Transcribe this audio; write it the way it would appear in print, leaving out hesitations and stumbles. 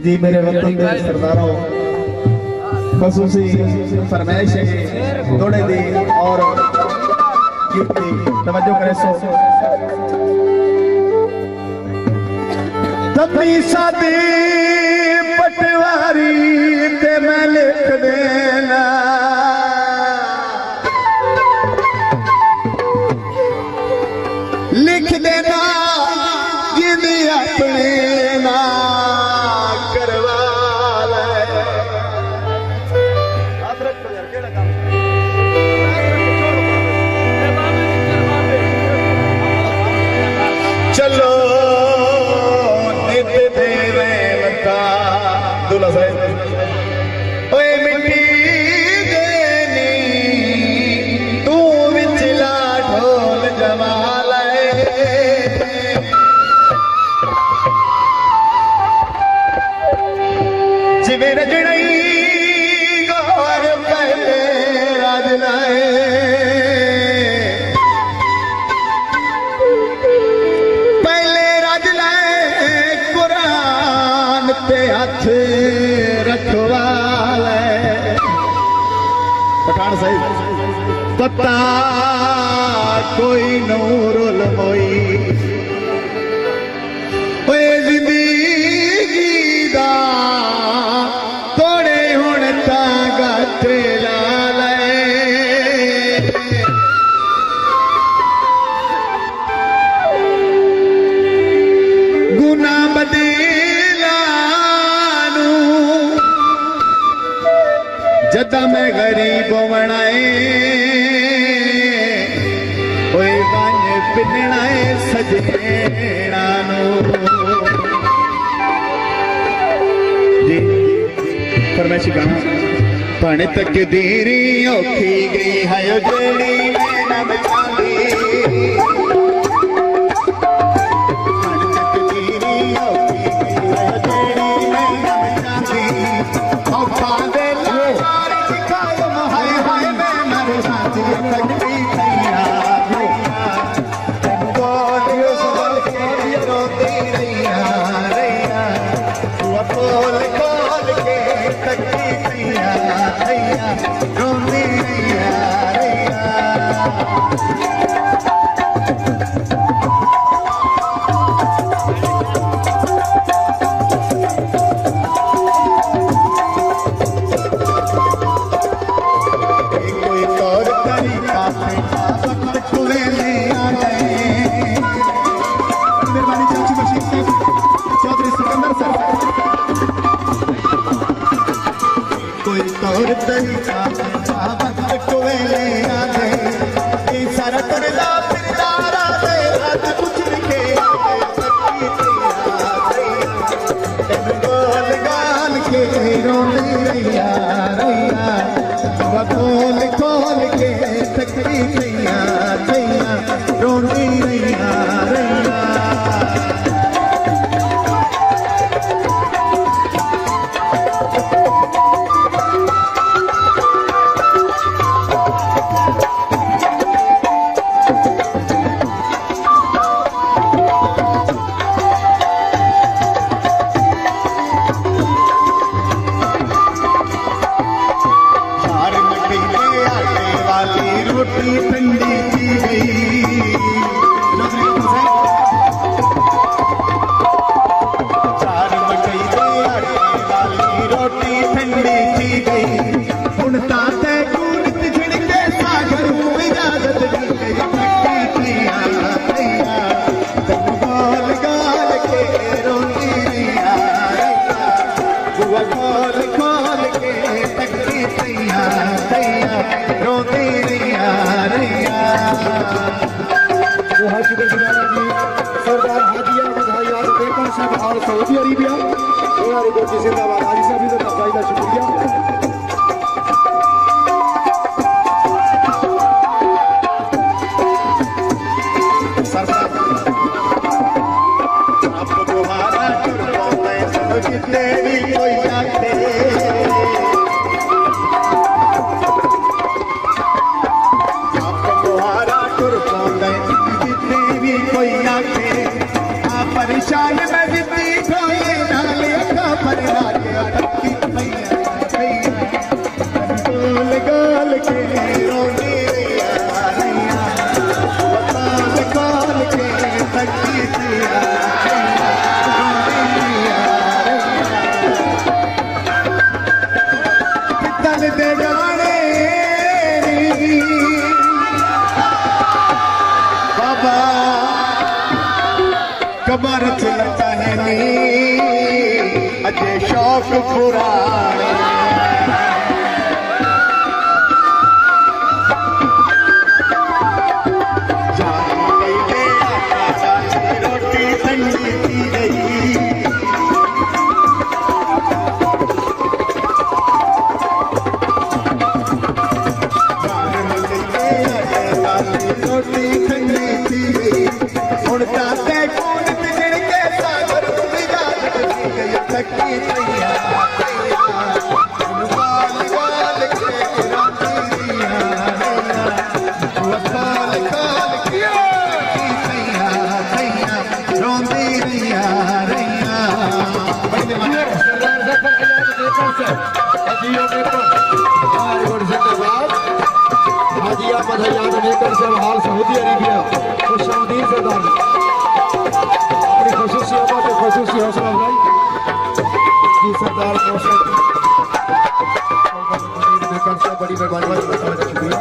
जी मेरे वतन के सरदारों खसूसी फरमाइश है थोड़े दी और तवज्जो करे सो तमी सादी पटवारी ते मैं लिख देना लिख देना जिंदी अपने ना करवा ले चलो नित देवे मता दूल्हा साहब ओए मिट्टी देनी तू विचला ढोल जमाल जिवें रजड़ई गौर पहले राज लाए कुरान पे हाथ रखवाले पठान साहिब पता कोई नूरुल मोई ओए जिंदगी दा थोड़े हुण तां गट ला ले गुना बदला जदा मैं गरीब बनाए ओए बन पिनणाए सजना जी फरमाइश गाना पाने तक देरी औखी गई है जेड़ी मैं न बचाली और तरीका कोले आदे ई सारा करदा फिरदारा दे हाथ कुछ लिखे गोल गाल के रोली रैया रैया खोल खोल के तकरी रैया रैया रोली रैया रैया रोटी ठंडी की गई चार मकई दे आटे वाली रोटी ठंडी की गई हुण तां ते कूड़त झिड़के सागर नूं इजाजत दी गई गोल गाल के रोटी रैया बुआ खोल खोल के तकरी तैया तैया रोटी रैया सरदार हाजी अहमद हयात बेकन साहब और सऊदी अरेबिया जिंदाबाद हाजी साहब की तरफ का शुक्रिया आपको दोबारा जितने भी कोई आते परेशान मैं जितनी खोए नाले का बाबा कमर चलता है नी अजय शौक पुराने रोटी ठंडी थी गई रोटी ठंडी थी गई उड़ता ते कौन बिगड़ के सागर बिगा गई थकी तैया बाल बाल के राती दिया काल काल किया तैया तैया रोंदी दिया रैया हाजिया बधाइयात नेकर से हाल सऊदी अरेबिया खुशामदीद सरदार अपनी खसूसी अमा के खसूसी हौसला अफजाई जी सरदार मौसम नेकर से बड़ी मेहरबानी शुक्रिया